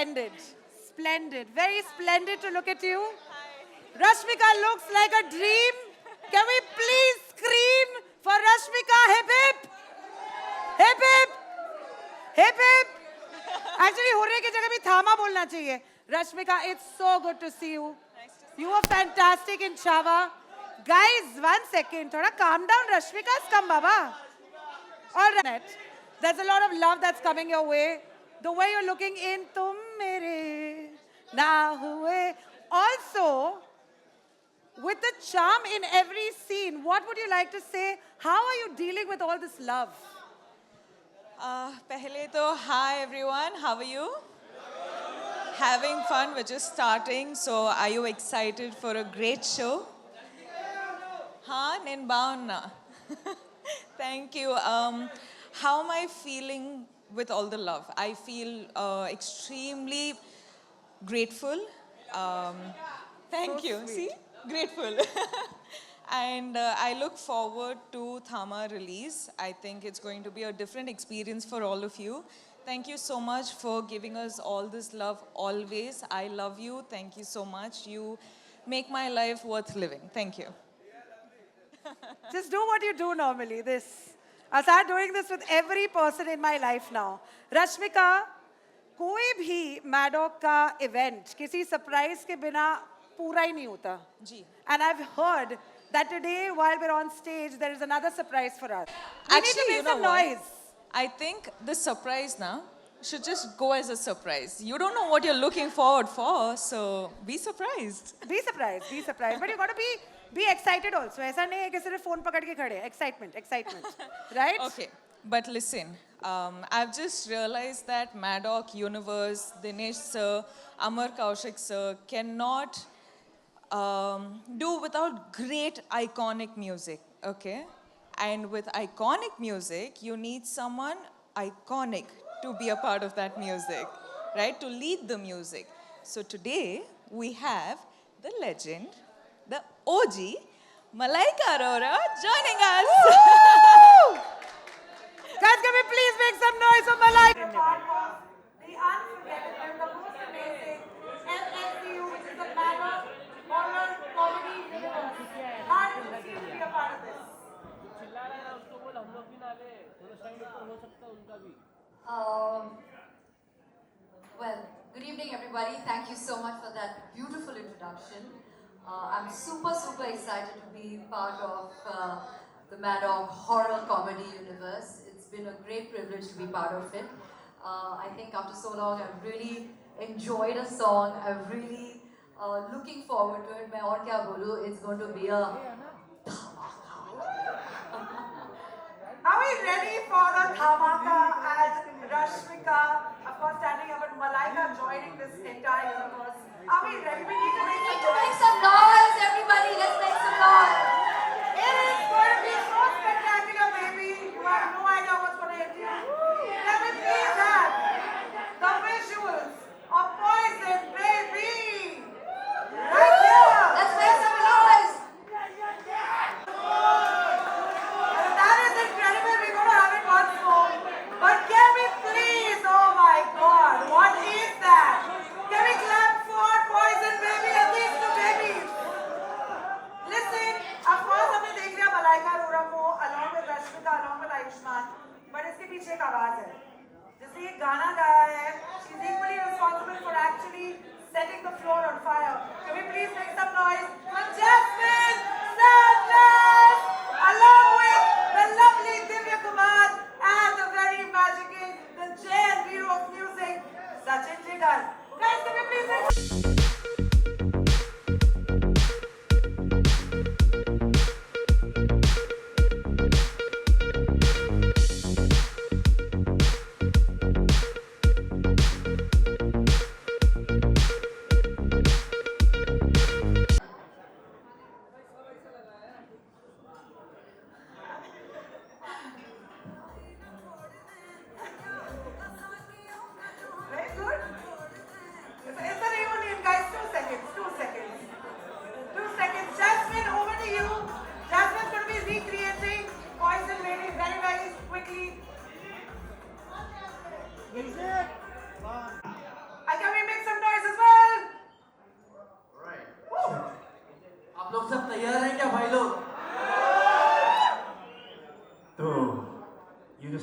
splendid. Splendid. Very splendid to look at you. Rashmika looks like a dream. Can we please scream for Rashmika? Hip hip! Hip hip! Hip hip! Actually, hurre ki jagah bhi thama bolna chahiye. Rashmika, it's so good to see you. You were fantastic in Chava. Guys, 1 second. Thoda calm down. Rashmika's come, Baba. All right. There's a lot of love that's coming your way. The way you're looking in, tum mere na hue. Also, with the charm in every scene, what would you like to say? How are you dealing with all this love? Pehle to, hi everyone, how are you? Having fun, we're just starting, so are you excited for a great show? Ha, Ninbauna. Thank you. How am I feeling with all the love? I feel extremely grateful. Thank So you. sweet. See? Grateful. And I look forward to Thama release. I think it's going to be a different experience for all of you. Thank you so much for giving us all this love always. I love you. Thank you so much. You make my life worth living. Thank you. Just do what you do normally. I'll start doing this with every person in my life now. Rashmika, कोई भी Maddock का event किसी surprise के बिना पूरा ही नहीं होता. जी. And I've heard that today, while we're on stage, there is another surprise for us. We need to Actually, make you know some what? noise. I think the surprise now should just go as a surprise. You don't know what you're looking forward for, so be surprised. Be surprised, be surprised. But you got to be excited also. ऐसा नहीं है कि सिर्फ phone पकड़ के खड़े. Excitement, excitement. Right? Okay, but listen, I've just realized that Maddock Universe, Dinesh sir, Amar Kaushik sir cannot do without great iconic music, okay? And with iconic music, you need someone iconic to be a part of that music, right? To lead the music. So today, we have the legend, the OG, Malaika Arora joining us. Guys, can we please make some noise for Malaika? The unforgettable, the most amazing MSCU, which is the Maddock Horror Comedy Universe. How did you feel to be a part of this? Well, good evening, everybody. Thank you so much for that beautiful introduction. I'm super, super excited to be part of the Maddock Horror Comedy Universe. It's been a great privilege to be part of it. I think after so long, I've really enjoyed a song. I'm really looking forward to it. Main aur kya bolu? It's going to be a Are we ready for the Dhamaka as Rashmika, of course, standing up and Malaika joining this entire universe? Are we ready? We need to make We some need to make noise. some noise, everybody. Let's make some noise. It is going to be so spectacular, baby. You have no idea what's going to hit you. Let me please have the visuals of Poison, baby. Right here. Let's make some noise. That is incredible. We're going to have it once more. But can we please, oh my God, what is that? Can we clap for Poison, baby, and these two babies? Listen, of course, हमने देख लिया मलाइका अरोरा को along with Rashmika, along with Ayushmann, but इसके पीछे एक आवाज है जिसने ये गाना गाया है. She's equally responsible for actually setting the floor on fire. Can we please make some noise for Jasmine Sanders, along with the lovely Divya Kumar and the very magical, the JNV of music, Sachin Jigar. Guys, can we please make Very good. It's a reunion, guys.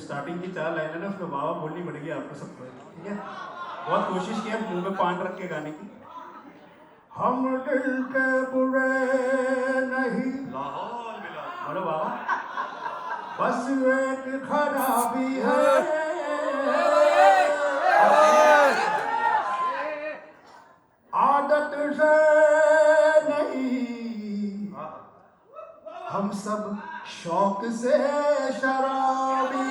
Starting की 4 line है ना, उसमें वाह बोलनी पड़ेगी आपको सबको, ठीक है? बहुत कोशिश की है मुंह में पान रख के गाने की। हम दिल के बुरे नहीं, लाहौल मिला, बोलो बाबा, बस एक खराबी है, आदत से नहीं, हम सब शौक से शराबी।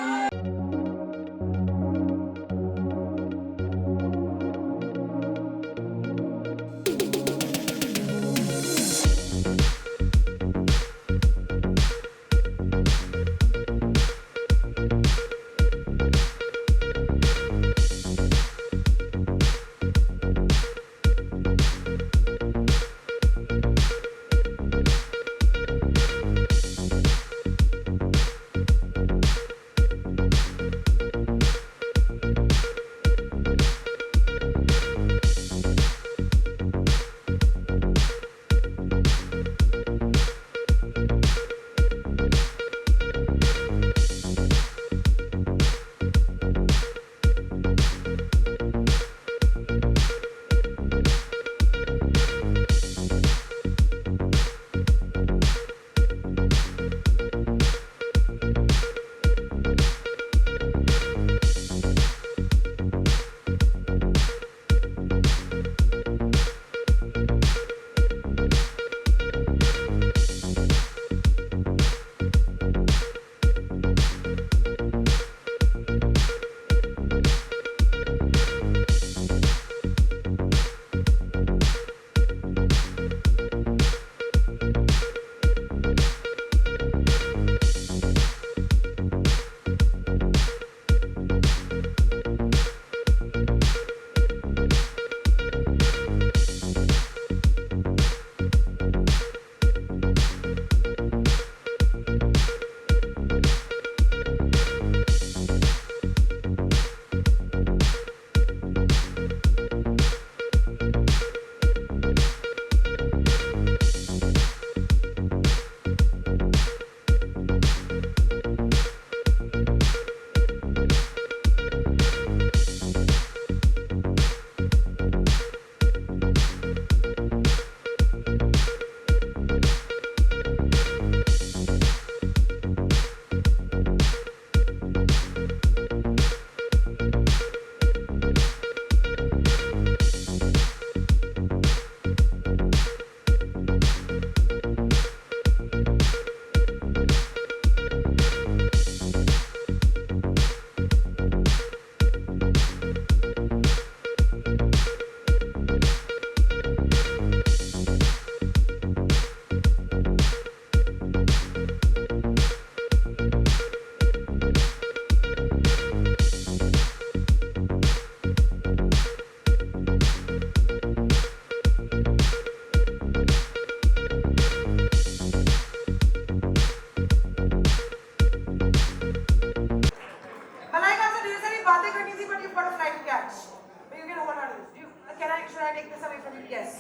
Yes.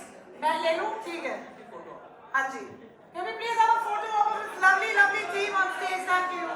मैं ले लूं, ठीक है? हाँ जी. Can we please have a photo of this lovely, lovely team on stage? Thank you.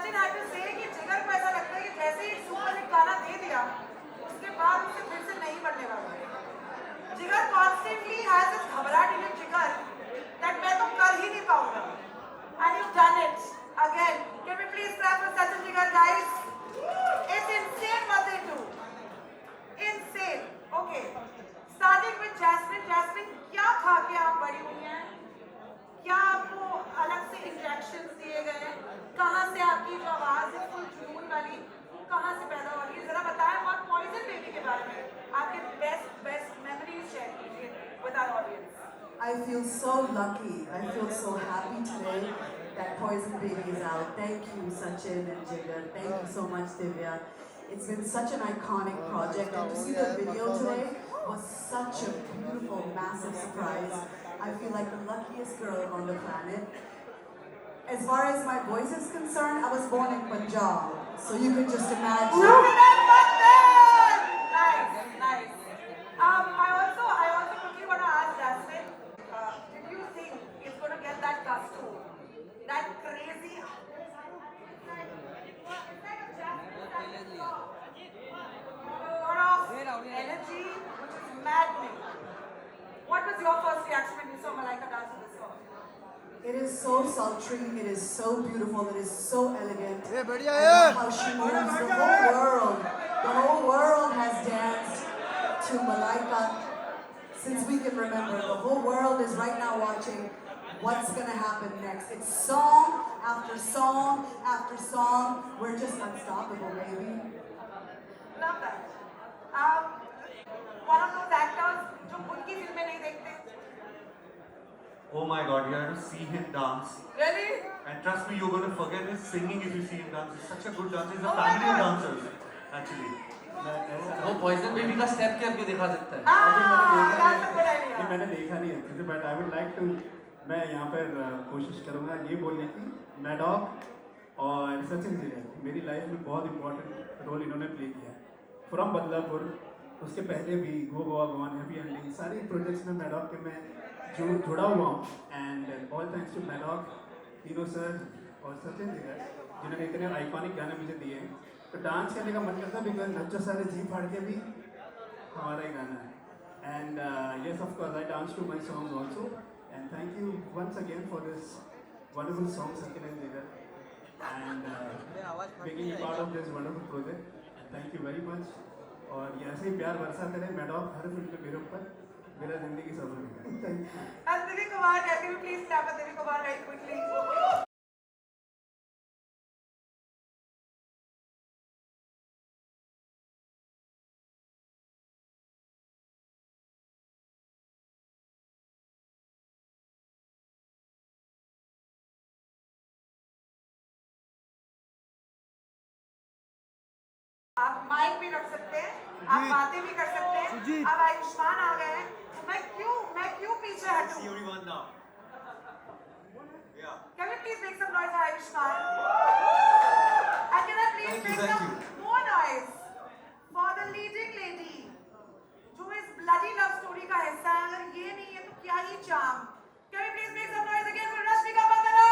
Justin had to say कि जिगर को ऐसा लगता है कि जैसे ही सुपर हिट गाना दे दिया उसके बाद उसे फिर से नहीं बनने वाला। जिगर constantly has this घबराहट in his जिगर that मैं तो कर ही नहीं पाऊंगा, and you've done it again. Can we please clap for Sachin Jigar, guys? It's insane what they do. Insane. Okay. Starting with Jasmine. Jasmine, क्या खा के आप बड़ी हुई हैं? क्या आपको अलग से इंजेक्शंस दिए गए हैं? कहाँ से आपकी जो आवाज है फुल जुनून वाली वो कहाँ से पैदा हो रही है? जरा बताएं और पॉइजन बेबी के बारे में आपके बेस्ट मेमोरीज शेयर कीजिए with our audience. I feel so lucky. I feel so happy today that Poison Baby is out. Thank you, Sachin and Jigar. Thank you so much, Divya. It's been such an iconic project, and to see the video today was such a beautiful, massive surprise. I feel like the luckiest girl on the planet. As far as my voice is concerned, I was born in Punjab, so you can just imagine. Look at that button! Nice, nice. I also quickly want to ask Jasmine, did you think it's going to get that costume? That crazy... Sort of energy, which is maddening. What was your first reaction when you saw Malaika dance in this song? It is so sultry, it is so beautiful, it is so elegant. I love how she moves. The whole world has danced to Malaika since we can remember. The whole world is right now watching what's gonna happen next. It's song after song after song. We're just unstoppable, baby. Love that. One of those actors जो खुद की फिल्में नहीं देखते. Oh my god, you have to see him dance. Really? And trust me, you're going to forget his singing if you see him dance. He's such a good dancer. He's a Oh my family of God. dancers, actually. वो poison baby का step करके दिखा सकता है। That's a good idea. ये मैंने देखा नहीं है अच्छे से, but I would like to, मैं यहाँ पर कोशिश करूँगा ये बोलने की, मैडॉक और सचिन जी ने मेरी लाइफ में बहुत इंपॉर्टेंट रोल इन्होंने प्ले किया है। फ्रॉम बदलापुर, उसके पहले भी go Goa gone, happy ending, सारी प्रोजेक्ट्स में मैडॉक के मैं जुड़ा हुआ हूँ। And all thanks to Maddock, तीनों सर और सचिन जी जिन्होंने इतने आइकॉनिक गाने मुझे दिए हैं। तो डांस करने का मन करता है बिकॉज नच्चो सारे जी फाड़ के भी हमारा ही गाना है। And yes of course I dance to my songs also, and thank you once again for this wonderful song Sachin and Jigar and being part of this wonderful project. Thank you very much. और ये ऐसे ही प्यार बरसाते रहे मैडॉक हर film में मेरे ऊपर, मेरा जिंदगी सफल है। Thank you. And Divi Kumar, can you please clap for Divi Kumar very quickly? आप माइक भी रख सकते हैं, आप बातें भी कर सकते हैं। अब आयुष्मान आ गए हैं, तो मैं क्यों पीछे हटूं? Everyone now. Yeah. Can we please make some noise for Ayushman? And can I please make some more noise for the leading lady, जो इस bloody love story का हिस्सा है? अगर ये नहीं है तो क्या ही charm? Can we please make some noise again for Rashmika Bandana?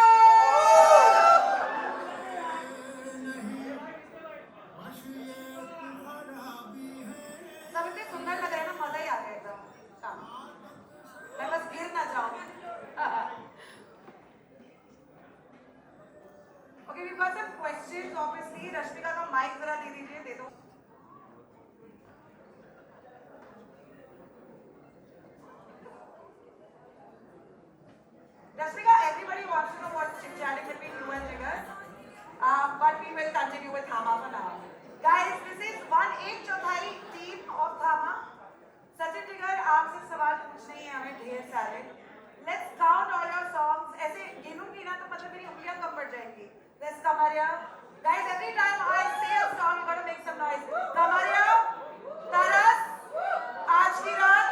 सब इतने सुंदर लग रहे हैं ना, मजा ही आ गया एकदम। शाम मैं बस गिर ना जाऊं। Okay, we've got some questions. Obviously, Rashmika का माइक जरा दे दीजिए, दे दो। Rashmika, everybody wants to know what's chit-chatting between you and Jigar, but we will continue with Thama for now. Guys, this is 1/8 team of Thama. Sachin Jigar, आपसे सवाल पूछने हैं हमें ढेर सारे। Let's count all your songs. ऐसे गिनूंगी ना तो मतलब मेरी उंगलियां कम पड़ जाएंगी। Let's Kamaria. Guys, every time I say a song, you gotta make some noise. Kamaria, Taras, आज की रात,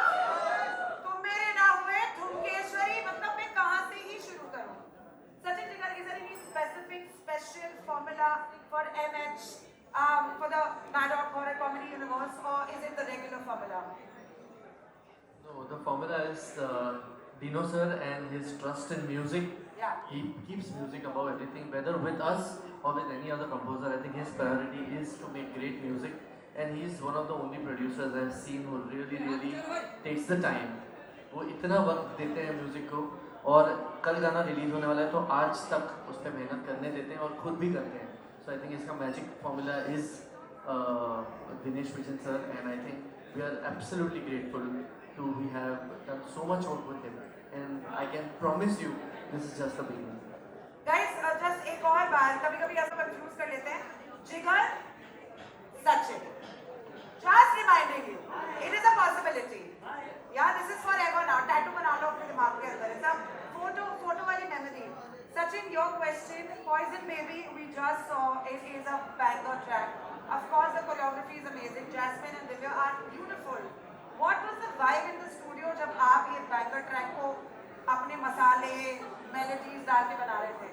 तुम मेरे ना हुए, ठुमकेश्वरी, मतलब मैं कहाँ से ही शुरू करूँ? Sachin Jigar, is there any specific special formula for MH, for the Maddock Horror Comedy Universe, or is it the regular formula? No, the formula is Dino sir and his trust in music Yeah. He keeps music above everything, whether with us or with any other composer. I think his priority is to make great music, and he's one of the only producers I've seen who really takes the time. वो इतना वक्त देते हैं music को, और कल गाना release होने वाला है तो आज तक उस पर मेहनत करने देते हैं और खुद भी करते हैं. सो आई थिंक इसका magic formula is Dinesh vision sir, and I think we are absolutely grateful to we have done so much work with him, and I can promise you this is just the beginning. Guys just एक और बात, कभी कभी ऐसा confuse कर लेते हैं. जिगर, Sachin, just reminding you, it is a possibility. Yeah, this is forever now. Tattoo बना लो अपने दिमाग के अंदर. It's a photo वाली memory. Sachin, your question, Poison Baby, we just saw it is a banger track. Of course, the choreography is amazing. Jasmine and Divya are beautiful. What was the vibe in the studio जब आप ये banger track को अपने मसाले, melodies डाल के बना रहे थे?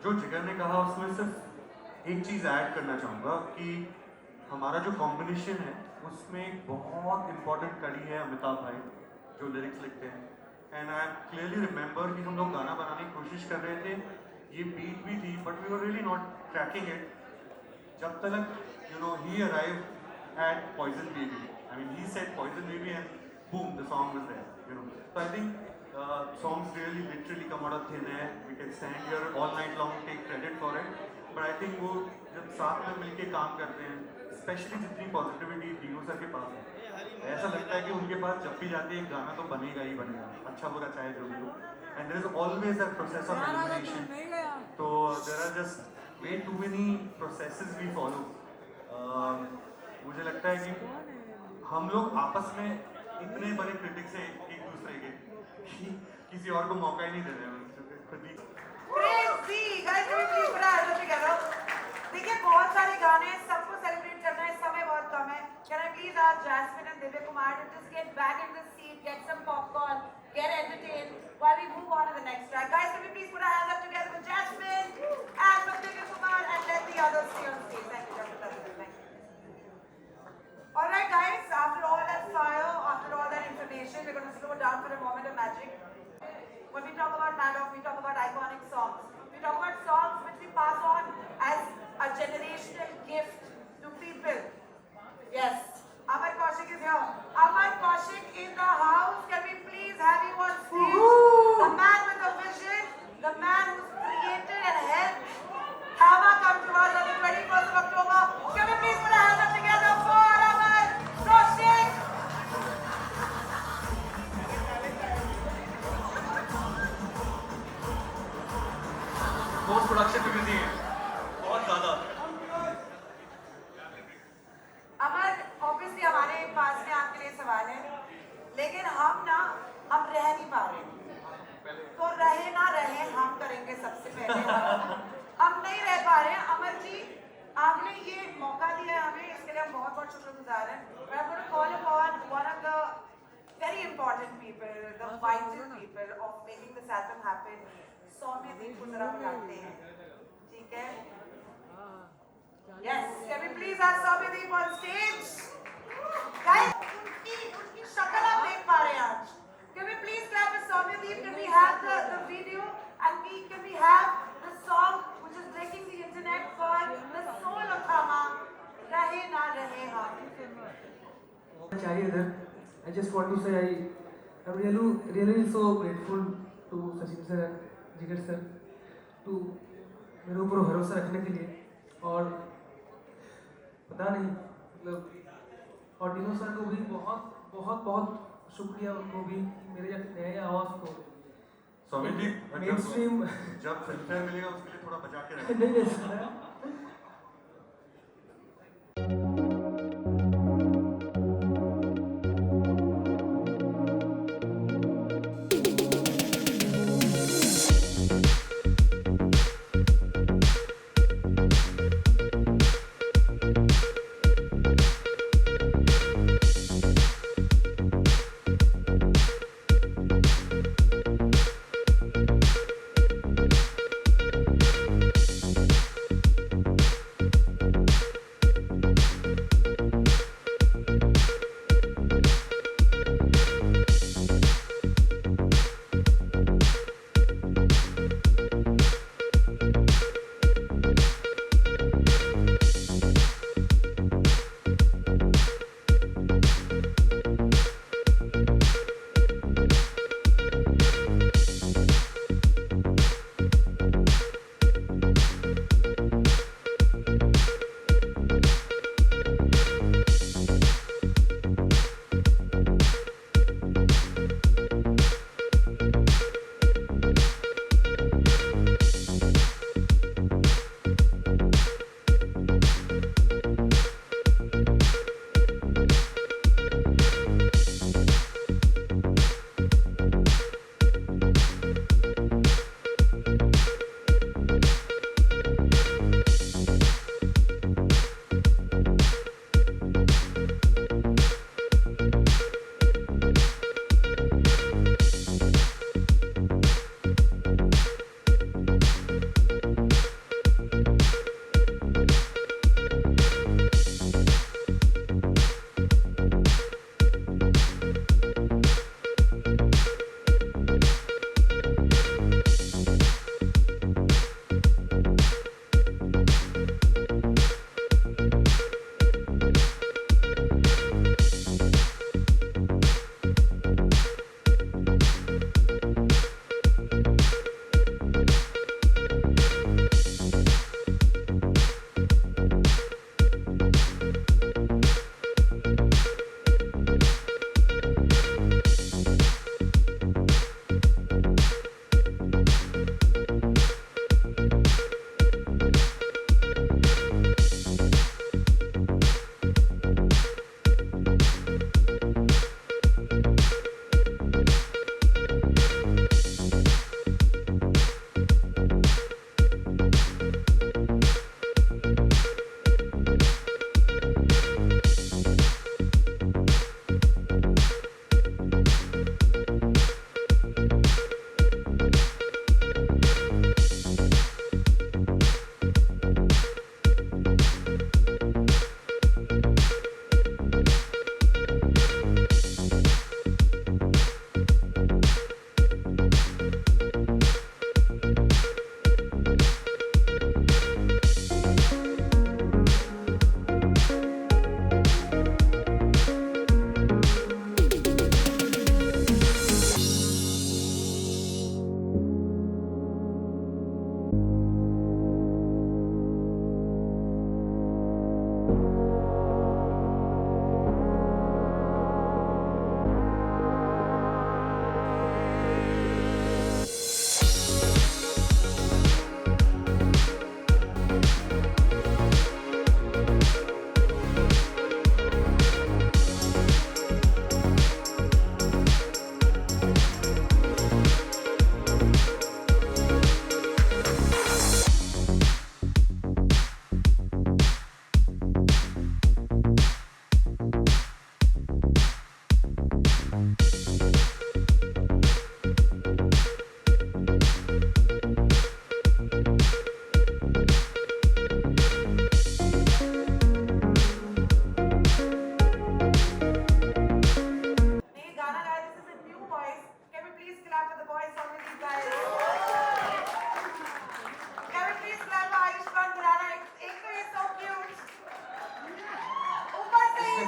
जो जिगर ने कहा उसमें सिर्फ एक चीज़ ऐड करना चाहूँगा कि हमारा जो कॉम्बिनेशन है उसमें एक बहुत इम्पॉर्टेंट कड़ी है अमिताभ भाई जो लिरिक्स लिखते हैं. एंड आई क्लियरली रिमेंबर कि हम लोग गाना बनाने की कोशिश कर रहे थे, ये बीट भी थी but we were really not tracking it, जब तक you know he arrive at poison baby. I mean he said poison baby and boom the song was there, you know. So I think songs really literally come out of thin air. We can stand here all night long, take credit for it. But I think वो जब साथ में मिलके काम करते हैं, specially जितनी positivity do sir के पास है, ऐसा लगता है कि उनके पास जब भी जाते हैं गाना तो बनेगा ही बनेगा, अच्छा बुरा चाहे जो भी हो. And there is always that process of elimination. तो there are just way too many processes we follow. मुझे लगता है कि हम लोग आपस में इतने बड़े क्रिटिक्स हैं एक दूसरे के कि किसी और को मौका ही नहीं दे रहे हैं. Crazy! Guys, can we please put our hands together? देखिए बहुत सारे गाने हैं, सबको सेलिब्रेट करना है, समय बहुत कम है. Can I please ask Jasmine and Divya Kumar to just get back in the seat, get some popcorn, get entertained while we move on to the next track. Guys, can we please put our hands up together for Jasmine and for Divya Kumar and let the others stay on stage. Thank you, Dr. Tasman. Thank you. All right, guys, after all that fire, after all that information, we're going to slow down for a moment of magic. When we talk about Maddock, we talk about iconic songs. We talk about songs which we pass on as a generational gift to people. Yes, Amar Kaushik is here. Amar Kaushik in the house. Can we please have you on stage? The man with the vision, the man who's created and helped Hava come to us on the 21st of October. Can we please put our hands up together for Amar Kaushik? Post production भी busy है बहुत ज़्यादा. अमर, obviously हमारे पास में आपके लिए सवाल है, लेकिन हम रह नहीं पा रहे, तो रहे ना रहे हम करेंगे सबसे पहले. हम नहीं रह पा रहे हैं. अमर जी, आपने ये मौका दिया है हमें, इसके लिए हम बहुत बहुत शुक्रगुजार हैं. But I'm going to call upon one of the very important people, the vital people of making this album happen. Soumyadeep को जरा बुलाते हैं, ठीक है? Yes, can we please have Soumyadeep on stage? Guys, उनकी शक्ल आप देख पा रहे हैं आज. Can we please clap for Soumyadeep? Can we have the video and can we have the song which is breaking the internet called The Soul of Hama, रहे ना रहे हम. Chariother, I just want to say I'm really so grateful to Sachin sir and जिगर sir to मेरे ऊपर भरोसा रखने के लिए. और पता नहीं मतलब, और डिनो सर को भी बहुत बहुत बहुत शुक्रिया, उनको भी मेरे नए आवाज़ को सौम्य जी मेन स्ट्रीम जब फिल्म मिलेगा उसके लिए थोड़ा बचा के रखें. नहीं सर.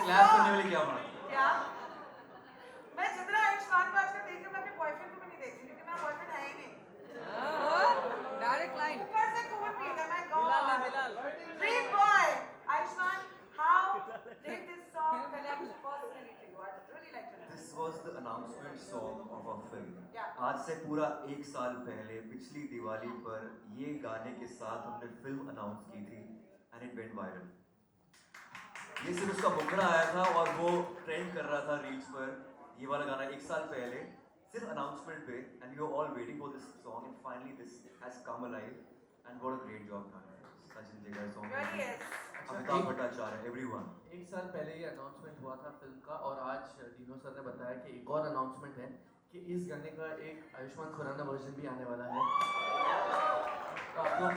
क्लैप करने वाली क्या बात? क्या? मैं जितना आयुष्मान को आजकल देख रही हूँ, मैं अपने बॉयफ्रेंड को भी नहीं देख रही क्योंकि मेरा बॉयफ्रेंड है ही नहीं। Direct line. ऊपर से कूल भी है, मैं God. Dream boy, Ayushman, how did this song connect personally to you? I'd really like to know. This was the announcement song of our film. Yeah. आज से पूरा 1 साल पहले पिछली दिवाली पर ये गाने के साथ हमने फिल्म अनाउंस की थी and it went viral. ये सिर्फ उसका बुकरा आया था और वो ट्रेंड कर रहा था रील्स पर ये वाला गाना 1 साल पहले सिर्फ अनाउंसमेंट पे and we were all waiting for this song and finally this has come alive and what a great job done. Sachin Jigar song. Really is. Amitabh Bhattacharya everyone. 1 साल पहले ये अनाउंसमेंट हुआ था फिल्म का और आज डीनो सर ने बताया कि एक और अनाउंसमेंट है कि इस गाने का एक आयुष्मान खुराना वर्जन भी आने वाला है। तो आप लोग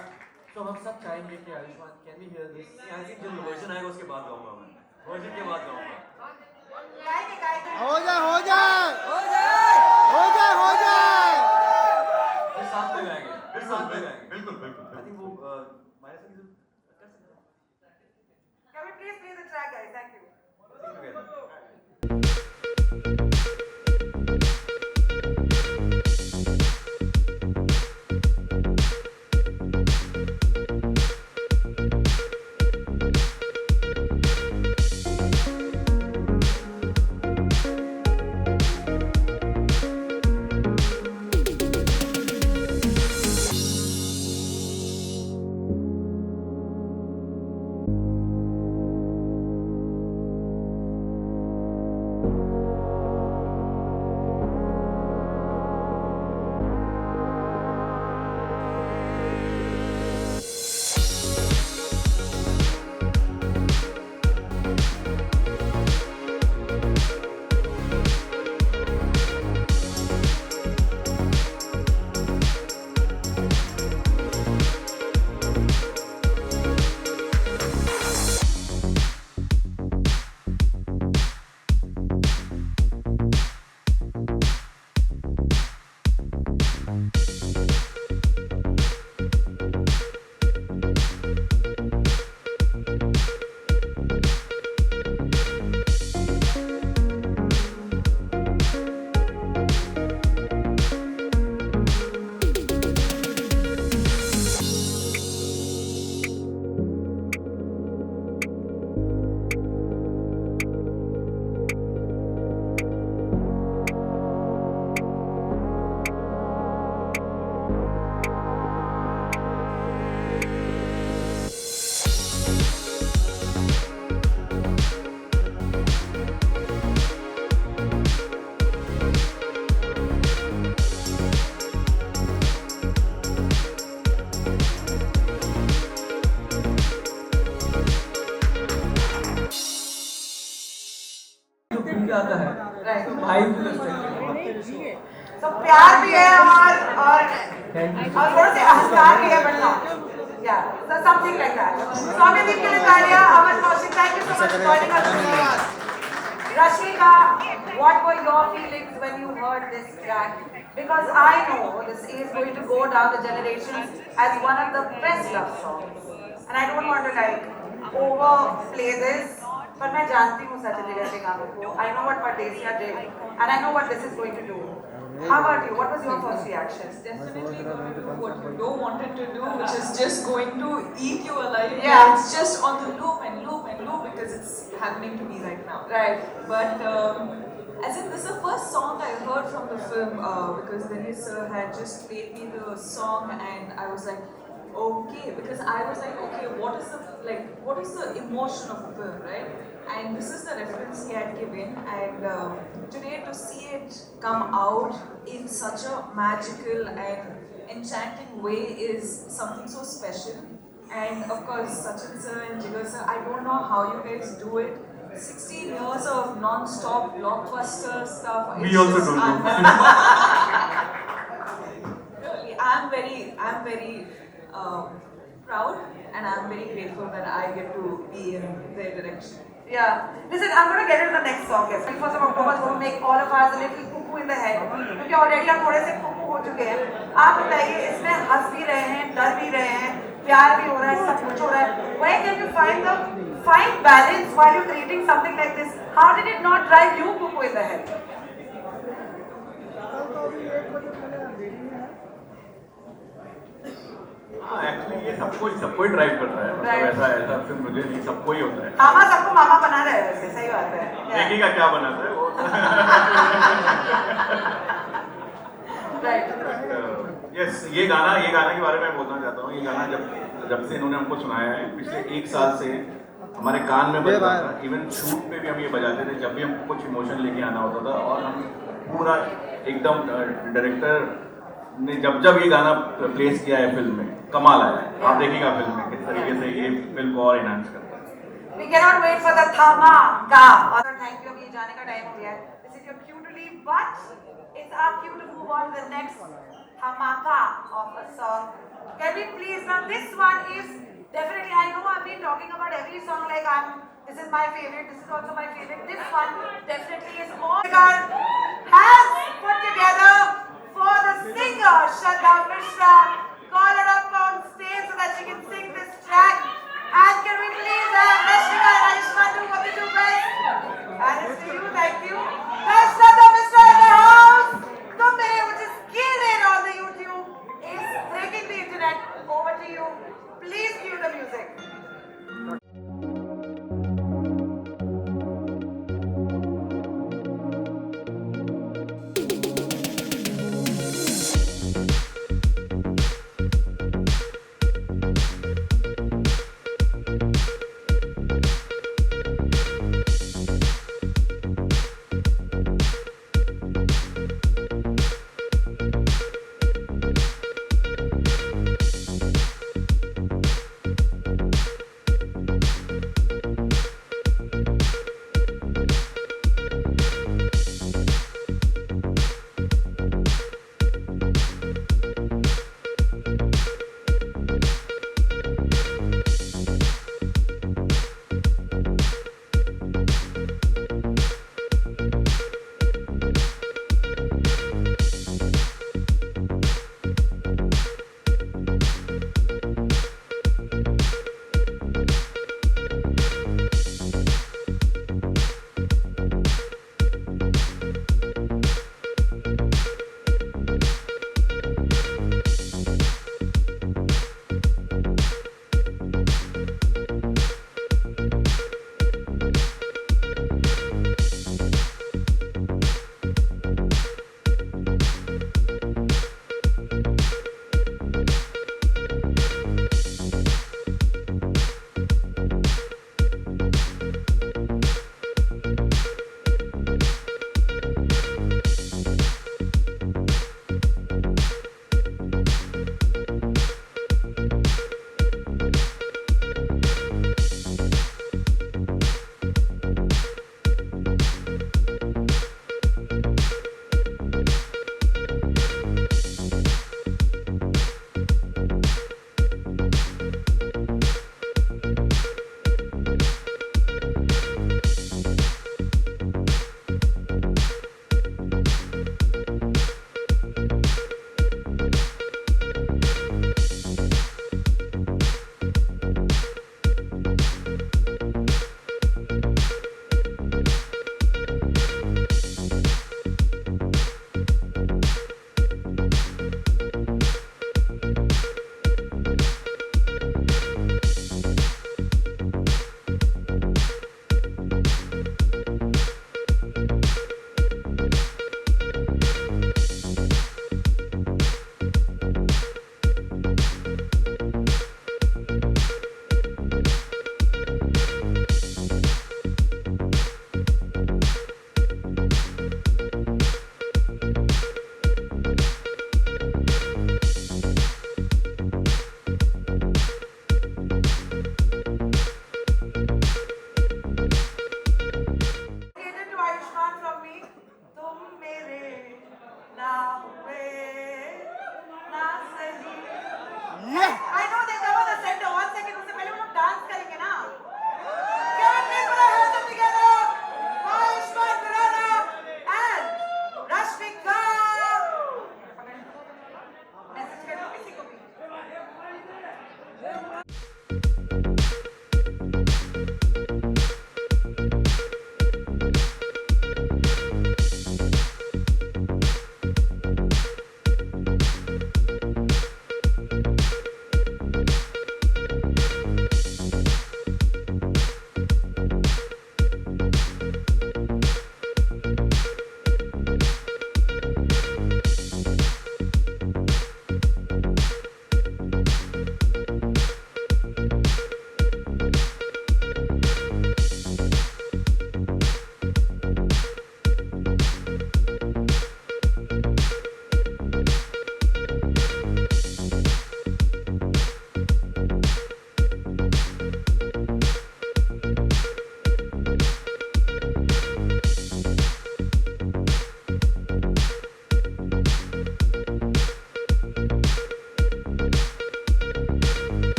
तो हम सब चाहेंगे कि Ayushmann can we hear this? I think जब वर्जन आएगा उसके बाद गाऊंगा मैं वर्जन के बाद गाऊंगा। गाएंगे। हो जाए फिर साथ में गाएंगे फिर साथ में गाएंगे बिल्कुल बिल्कुल I think वो हमारे साथ कर सकते हैं Can we please play the track, guys? Thank you. together. आता है भाई So प्यार भी है और थोड़ा से अहंकार भी है बनना. Yeah, so something like that. Swamidip Kilakaria, Aman Kaushik, thank you so much for joining us today. Rashmika, what were your feelings when you heard this track? Because I know this is going to go down the generations as one of the best love songs. And I don't want to like overplay this. पर मैं जानती हूँ सचिन जिगर के गानों को. I know what Pardesia did, and I know what this is going to do. How about you? What was your first reaction? Definitely going to do what you don't want it to do, which is just going to eat you alive. Yeah. It's just on the loop and loop and loop because it's happening to me right now. Right. But as in, this is the first song I heard from the film because Dinesh sir had just played me the song and I was like, okay, because I was like, okay, what is the emotion of the film, right? And this is the reference he had given, and today to see it come out in such a magical and enchanting way is something so special. And of course, Sachin sir and Jigar sir, I don't know how you guys do it. 16 years of non-stop blockbuster stuff. We it's also just don't know. Really, I'm very proud and I'm very grateful that I get to be in their direction. Yeah. Listen, I'm going to get into the next song. Yes. 1st of October is going to make all of us a little cuckoo in the head. क्योंकि already हम थोड़े से cuckoo हो चुके हैं. आप बताइए, इसमें हंस भी रहे हैं, डर भी रहे हैं, प्यार भी हो रहा है, सब कुछ हो रहा है. Where can you find the find balance while you're creating something like this. How did it not drive you poo in the head? हाँ एक्चुअली ये सबको ही ड्राइव करता है मतलब ऐसा फिल्म मुझे नहीं सबको ही होता है मामा सबको मामा बना रहे हैं वैसे, सही बात है. देखिएगा क्या बनाता है वो यस ये गाना के बारे में बोलना चाहता हूँ. ये गाना जब से इन्होंने हमको सुनाया है पिछले 1 साल से हमारे कान में बजता था. इवन शूट पे भी हम ये बजाते थे जब भी हमको कुछ इमोशन लेके आना होता था और हम पूरा एकदम डायरेक्टर ने जब ये गाना प्लेस किया है फिल्म में कमाल आया है. आप देखिएगा फिल्म में किस तरीके से ये फिल्म को और इनहांस करता है. We cannot wait for the Thamaka. और thank you, अभी जाने का टाइम हो गया है. This is your cue to leave, but it's our cue to move on to the next Thamaka of a song. Can we please, now this one is definitely, I know I've been talking about every song like this is my favorite, this is also my favorite. This one definitely is all has put together for the singer Shraddha Mishra. Call her up on stage so that she can sing this track. And can we please have Rashmika and Aishma do what they do best? And it's to you, thank you. There's Shraddha Mishra in the house. Tumhe, which is killing on the YouTube, is breaking the internet. Over to you. Please cue the music.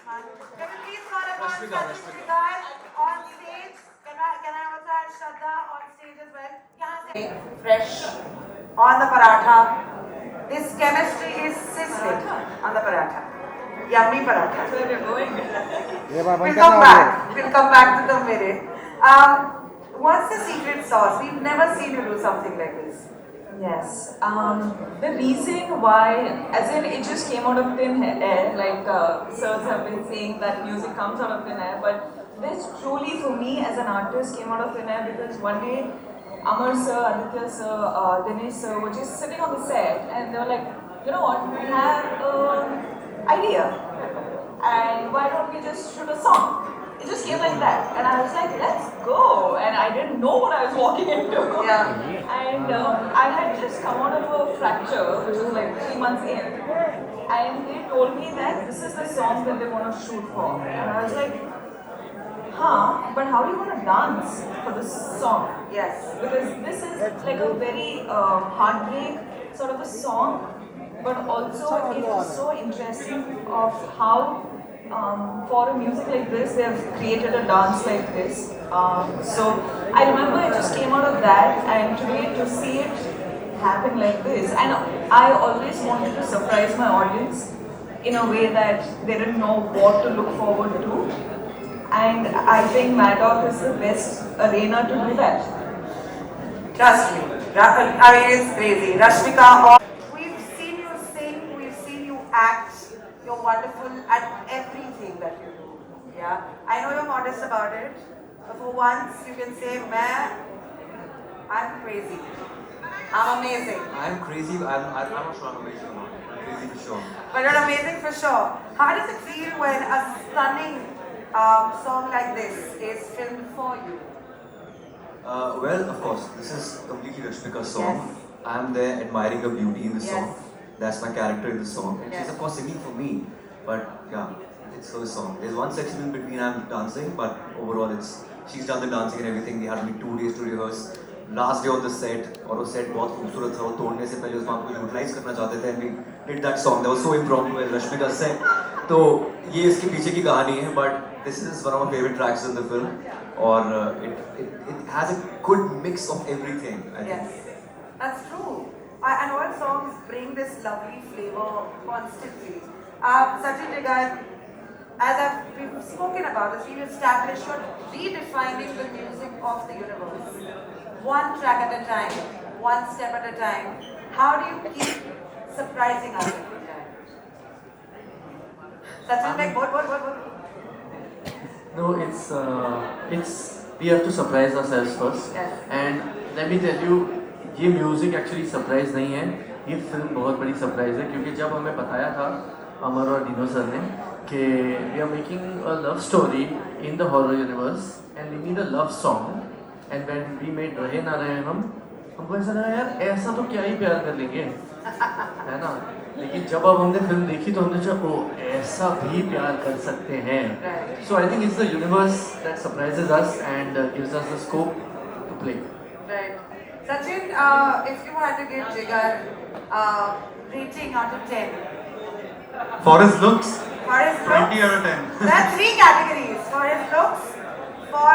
Khan. Can we please call upon Sachin Jigar on stage? Can I also have Shraddha on stage as well? यहाँ से fresh on the paratha. This chemistry is sizzling on the paratha. Yummy paratha. We'll come back to the mere. What's the secret sauce? We've never seen you do something like this. Yes. The reason why, as in it just came out of thin air, like sirs have been saying that music comes out of thin air, but this truly for me as an artist came out of thin air because one day Amar sir, Aditya sir, Dinesh sir were just sitting on the set and they were like, you know what, we have an idea and why don't we just shoot a song? It just came like that, and I was like, let's go. And I didn't know what I was walking into. Yeah. And I had just come out of a fracture, which was like 3 months in. And they told me that this is the song that they want to shoot for. And I was like, huh, but how are you going to dance for this song? Yes. Because this is like a very heartbreak sort of a song, but also it was so interesting of how for a music like this, they have created a dance like this. So I remember it just came out of that, and today to see it happen like this, and I always wanted to surprise my audience in a way that they didn't know what to look forward to, and I think Mad Dog is the best arena to do that. Trust me. I mean, it's crazy. Rashmika, we've seen you sing, we've seen you act. You're wonderful at everything that you do. Yeah. I know you're modest about it, but for once you can say, I'm crazy. I'm amazing. I'm crazy. I'm not sure I'm amazing or not. I'm crazy for sure. But you're amazing for sure. How does it feel when a stunning song like this is filmed for you? Well, of course, this is completely Rashmika's song. Yes. I'm there admiring her beauty in this Yes. song. That's my character in the song. And Yes. she's of course singing for me. But yeah, it's her song. There's one section in between I'm dancing, but overall she's done the dancing and everything. They had me 2 days to rehearse. Last day on the set, और वो set बहुत खूबसूरत था. वो तोड़ने से पहले उस बात को utilize करना चाहते थे. And we did that song. That was so impromptu as Rashmika said. तो ये इसके पीछे की कहानी है. But this is one of my favorite tracks in the film. और it has a good mix of everything. I think. Yes, that's true. And all songs bring this lovely flavor constantly. Sachin Jigar, as we've spoken about this, we've established you're redefining the music of the universe. One track at a time, one step at a time. How do you keep surprising us every time? Sachin, like, what? No, it's we have to surprise ourselves first. Yes. And let me tell you, ये music actually surprise नहीं है, ये film बहुत बड़ी surprise है क्योंकि जब हमें बताया था अमर और डिनो सर ने कि we are making a love story in the horror universe and we need a love song and when we made रहे ना रहे हमको ऐसा लगा यार ऐसा तो क्या ही प्यार कर लेंगे है ना, लेकिन जब अब हमने फिल्म देखी तो हमने सोचा ओ ऐसा भी प्यार कर सकते हैं. So I think it's the universe that surprises us and gives us the scope to play. Right. Sachin, if you had to give Jigar rating out of 10. For his looks, For his 20 looks, out of 10. there are 3 categories. For his looks, for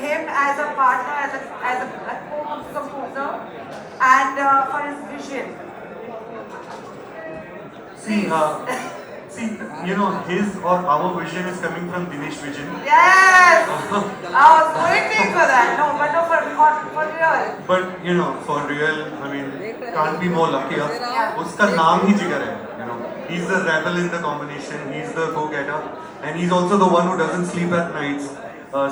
him as a partner, as a co-composer, and for his vision. See, you know, his or our vision is coming from Dinesh Vision. Yes! I was waiting for that. No, but no, for real. But you know, for real, I mean, can't be more luckier. Yeah. उसका नाम ही जिगर है. You know, he's the rebel in the combination. He's the go-getter, and he's also the one who doesn't sleep at nights,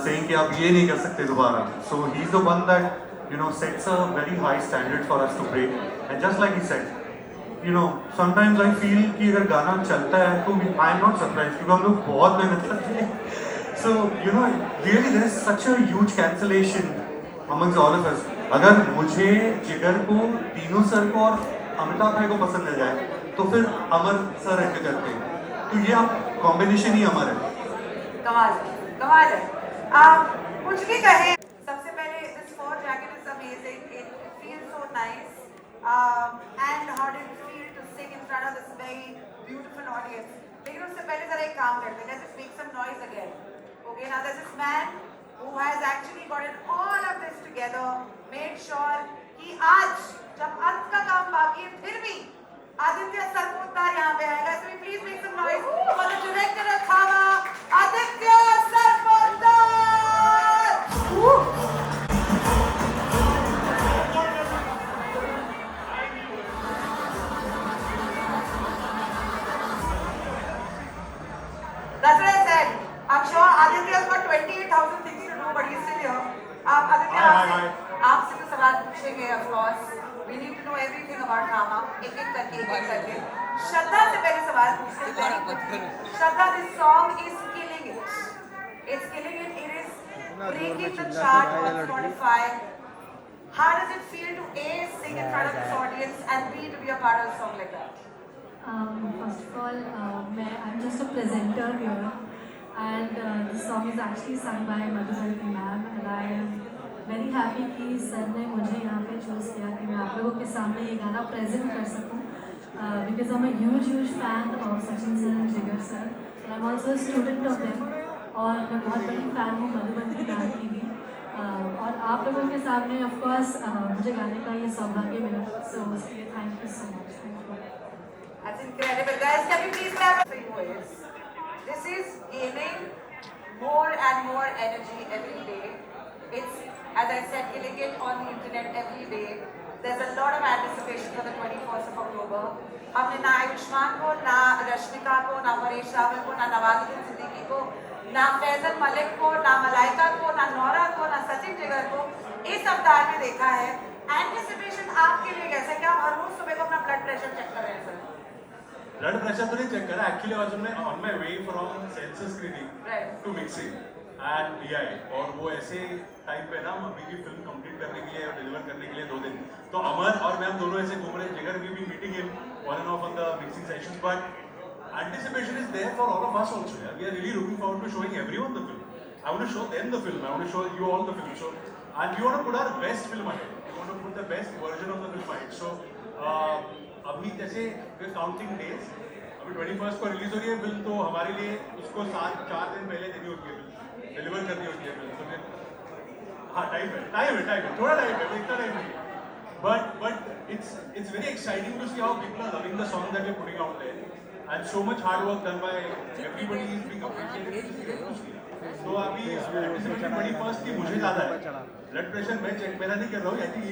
saying कि आप ये नहीं कर सकते दोबारा. So he's the one that sets a very high standard for us to break. And just like he said, sometimes I feel कि अगर गाना चलता है तो I am not surprised क्योंकि हम लोग बहुत मेहनत करते हैं. So really there is such a huge cancellation amongst all of us. अगर मुझे जिगर को, तीनों सर को और अमिताभ भाई को पसंद आ जाए तो फिर अमर सर एंटर करते हैं. तो ये आप कॉम्बिनेशन ही अमर है. कमाल है. कुछ भी कहें. सबसे पहले this fur jacket is amazing. It feels so nice. And how did it feel to sing in front of this very beautiful audience? लेकिन लेकिन उससे पहले जरा एक काम करते हैं. Let's just make some noise again. Okay, now there's this man who has actually gotten all of this together, made sure कि आज जब अंत का काम बाकी है फिर भी आदित्य सरपोतदार यहाँ पे आएगा. So please make some noise for the director of Thama, Aditya Sarpotdar. That's what I said. I'm sure Aditya's got 28,000 things to do, but he's still here. Aditya, आपसे तो सवाल पूछेंगे, of course. We need to know everything about Thama. एक करके. श्रद्धा से पहले सवाल पूछते हैं. श्रद्धा, this song is killing it. It's killing it. It is breaking the chart on Spotify. How does it feel to A, sing in front of this audience, and B, to be a part of a song like that? First of all, I'm just a presenter here, and this song is actually sung by Madhubalti ma'am, and I am very happy कि sir ने मुझे यहाँ पे choose किया कि मैं आप लोगों के सामने ये गाना प्रेजेंट कर सकूँ, because I'm a huge fan of Sachin sir and Jigar sir, and I'm also a student of them, और मैं बहुत बड़ी fan हूँ मधुबंती मैम की भी, और आप लोगों के सामने of course मुझे गाने का ये सौभाग्य मिला, so उसके लिए thank you so much. That's incredible. Guys, can you please clap for your voice? This is gaining more and more energy every day. It's, as I said, killing it on the internet every day. There's a lot of anticipation for the 21st of October. हमने ना आयुष्मान को, ना रश्मिका को, ना परेश रावल को, ना नवाजुद्दीन सिद्दीकी को, ना फैजल मलिक को, ना मलाइका को, ना नौरा को, ना सचिन जिगर को इस अवतार में देखा है. Anticipation आपके लिए कैसा है? क्या आप हर रोज सुबह को अपना ब्लड प्रेशर चेक कर रहे हैं सर? ब्लड प्रेशर तो नहीं चेक करा, एक्चुअली आज मैं on my way from census screening to mixing and DI, और वो ऐसे टाइम पे ना अभी की फिल्म कंप्लीट करने के लिए और डिलीवर करने के लिए 2 दिन, तो अमर और मैं दोनों ऐसे घूम रहे. Jigar we be meeting him on and off on the mixing sessions, but anticipation is there for all of us also. Yeah? We are really looking forward to showing everyone the film. I want to show them the film. I want to show you all the film. So, and we want to put our best film ahead. We want to put the best version of the film ahead. So, अभी जैसे counting days, अभी 21st को release हो रही है film, तो हमारे लिए उसको 4 दिन पहले देनी होती है फिल्म, डिलीवर करनी होती है फिल्म. तो फिर हाँ टाइम है, थोड़ा टाइम है, इतना टाइम नहीं. But it's very exciting to see how people are loving the song that we're putting out there, and so much hard work done by everybody is being appreciated. तो अभी anticipation 21st की मुझे ज़्यादा है. Blood pressure मैं check मेरा नहीं कर रहा हूँ. आई थिंक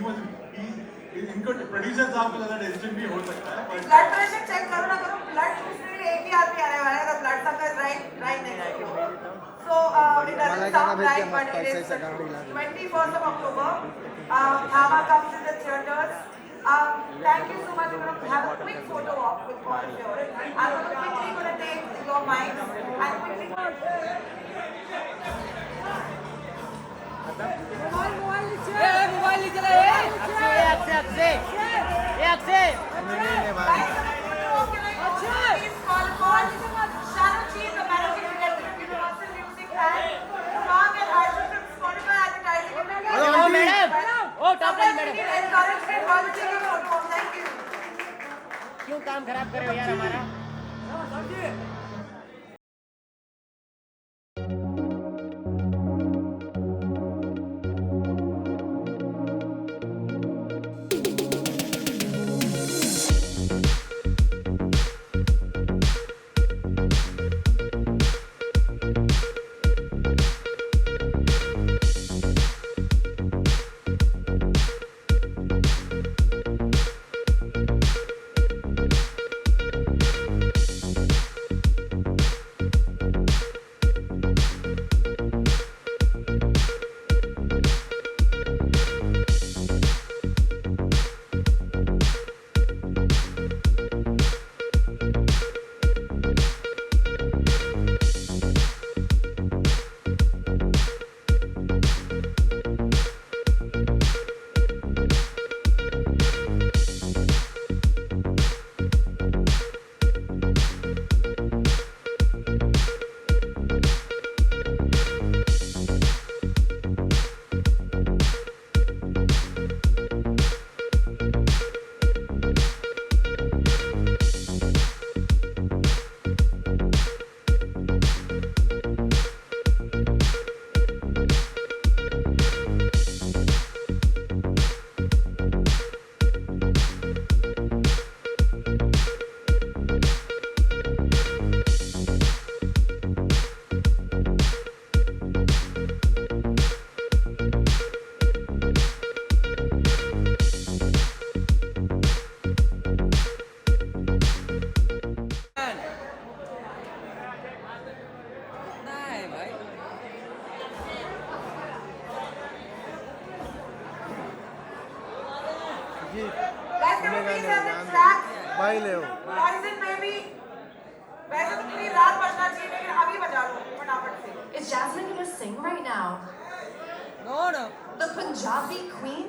इनको प्रोड्यूसर साहब को ज़्यादा टेंशन भी हो सकता है. ब्लड प्रेशर चेक करो ना करो, ब्लड चूसने के लिए एक ही आदमी आने वाला है, तो ब्लड सबका राइट नहीं है. So it doesn't sound right, but it is 21st of October. Thama comes in the theaters. Thank you so much. We're going to have a quick photo op with all of you. I'm quickly going to take your mics and quickly. Mobile नीचे क्यों काम खराब कर रहे हो यार हमारा. Guys, can we please have the track? Poison Baby. वैसे तो पूरी रात बजना चाहिए लेकिन अभी बजा लो फटाफट से. Is Jasmine gonna sing right now? No. The Punjabi Queen?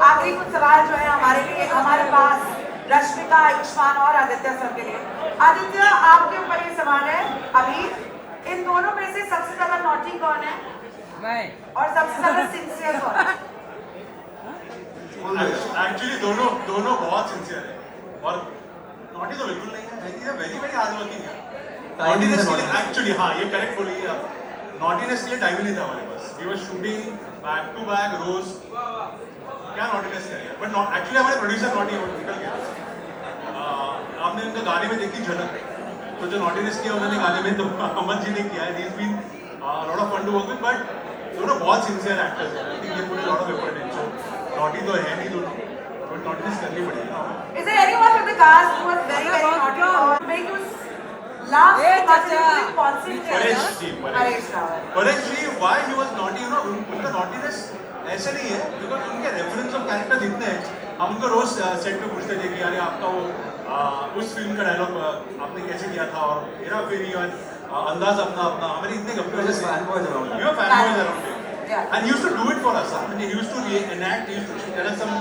आखिरी कुछ सवाल जो है हमारे लिए हमारे पास रश्मिका, आयुष्मान और आदित्य सर के लिए. आदित्य, आपके ऊपर ये सवाल है. अभी इन दोनों में से सबसे ज्यादा नॉटी कौन है? मैं. और सबसे ज्यादा सिंसियर कौन है? एक्चुअली दोनों बहुत सिंसियर है और नॉटी तो बिल्कुल नहीं है. वेरी वेरी हार्ड वर्किंग है. नॉटीनेस के लिए एक्चुअली हाँ ये करेक्ट बोलिए आप. नॉटीनेस के लिए टाइम ही नहीं था हमारे पास. We were shooting back to back रोज. क्या नॉटीनेस है बट एक्चुअली हमारे प्रोड्यूसर नॉटी निकल गया. आपने उनका गाने में देखी झलक. तो जो नॉटीनेस किया उन्होंने गाने में तो अमन जी ने किया है. He's been lot of fun to work with but दोनों बहुत सिंसियर एक्टर्स हैं. आई थिंक ये पूरे lot of effort है. So नॉटी तो है नहीं दोनों बट नॉटीनेस करनी पड़ेगी. Is there anyone in the cast who was very very naughty or make you laugh so much in constant Paresh ji why he was naughty, you know, उनका naughtiness ऐसे नहीं है बिकॉज उनके रेफरेंस ऑफ कैरेक्टर इतने हैं. हम उनको रोज सेट पे पूछते थे कि अरे आपका वो उस फिल्म का डायलॉग आपने कैसे किया था और हेरा फेरी और अंदाज अपना अपना हमारी इतने गप्पे Just fanboys around. You are fanboys around here. Yeah. And he used to do it for us. Huh? And he used to enact, he used to tell us some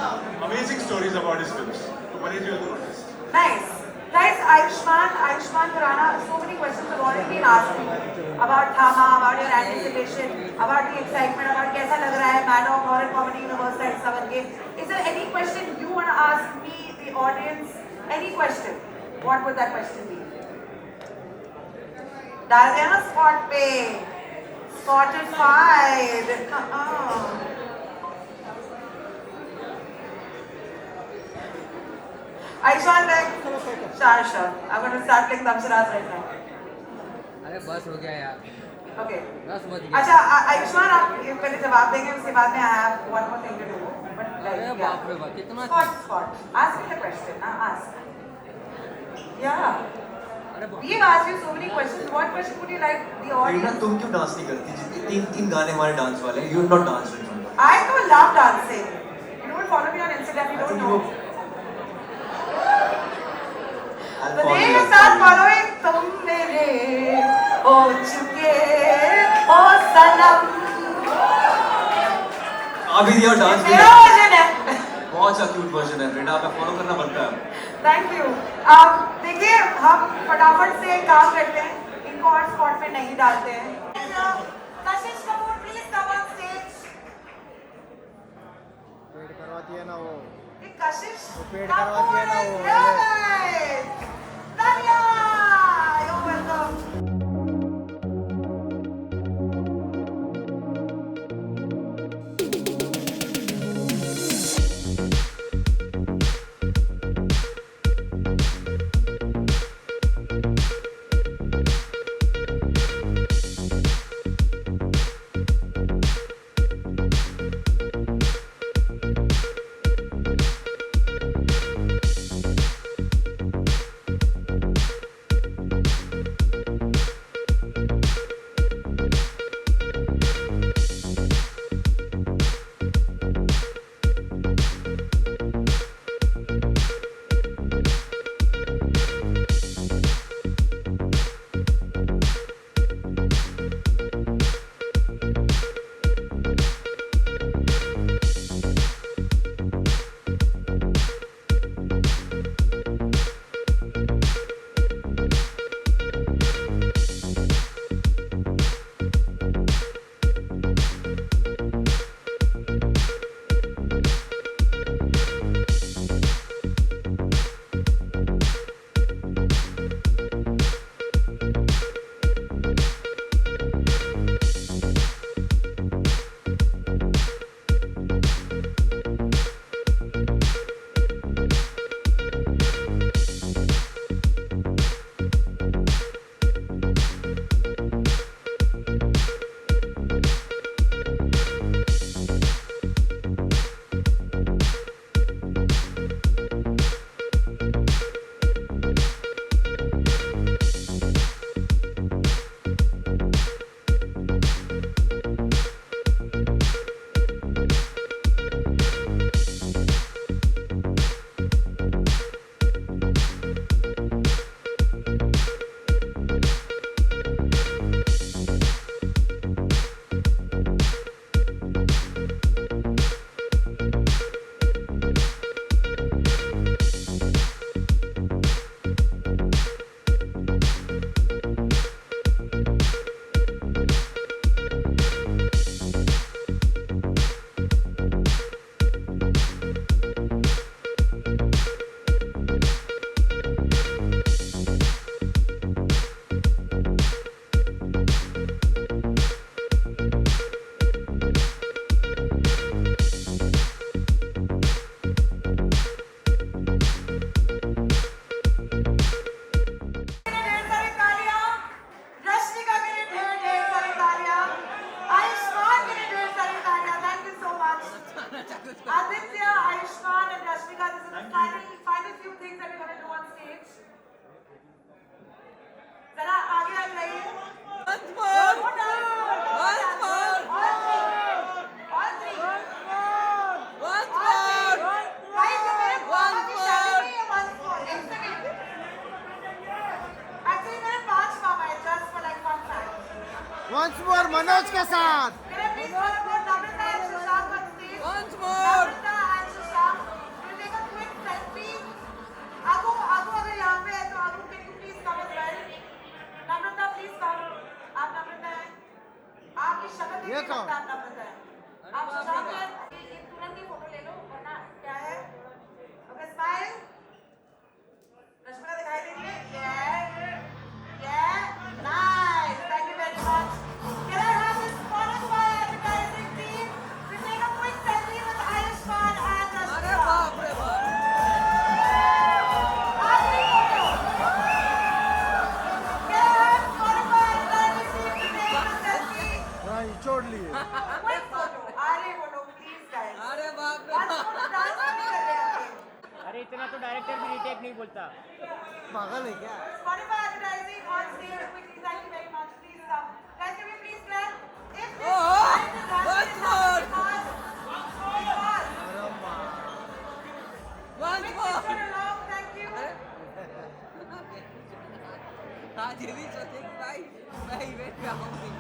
amazing stories about his films. So Manish, you have to notice. Nice. Guys, Ayushman Khurrana, so many questions have already been asked me about Thama, about your anticipation, about the excitement, about कैसा लग रहा है Maddock Horror Comedy Universe का हिस्सा बन के. Is there any question you want to ask me, the audience? Any question? What would that question be? डाल दिया ना spot पे. Spotified. Aishan, sure. I'm going to start playing Damsharaz right now. अरे बस हो गया यार Okay. 10 बज गए अच्छा, आयुष्मान आप ये पहले जवाब देंगे उसके बाद में I have one more thing to do. But अरे बाप रे बाप कितना Spot. Ask me the question. Ask. Yeah. अरे बाप We have asked you so many questions. What question would you like the Reena audience? तुम क्यों डांस नहीं करती? जितने तीन गाने हमारे डांस वाले हैं, you not dance in front. I do love dancing. You don't follow me on Instagram. You I don't think know. I'll तो follow मेरे you. साथ following तुम मेरे हो चुके हो सनम. अभी दिया डांस भी मेरा वर्जन है. बहुत अच्छा क्यूट वर्जन है रीना, आपका फॉलो करना बनता है. Thank you. देखिए हम फटाफट से काम करते हैं, इनको और स्पॉट पे नहीं डालते हैं. कशिश Kapoor please come on stage. Paid करवाती है ना वो कशिश पेड करवाती है ना वो Tanya, you're welcome. Once more Manoj के साथ. Can I please call upon Namrata and Shashank on stage? Once more. Namrata and Shashank will take a quick selfie. Agu अगर यहाँ पे है तो Agu, can you please come as well? Namrata, please come. आप Namrata हैं? आपकी शक्ल देख के लगता है आप Namrata हैं. आप Shashank हैं? ये तुरंत ही फोटो ले लो वरना क्या है? Okay, smile. रश्मिका दिखाई दे रही है? Yeah, nice. Thank you very much. Can I have this Spotify advertising team to take a quick selfie with Ayushmann and Rashmika? अरे बाप रे बाप. आखिरी photo. Can I have Spotify advertising team to take a selfie? हाँ छोड़ लिए. Quick photo. आरे बोलो please guys. अरे बाप रे One photo dance नहीं कर रहे हैं. अरे इतना तो डायरेक्टर भी रीटेक नहीं बोलता. पागल है क्या? Spotify advertising on stage quickly. Thank you very much. Please come. Guys, can we please clap? If this once more. Once more. Thank you. हाँ जी भी सोचे भाई मैं इवेंट पे आऊंगी.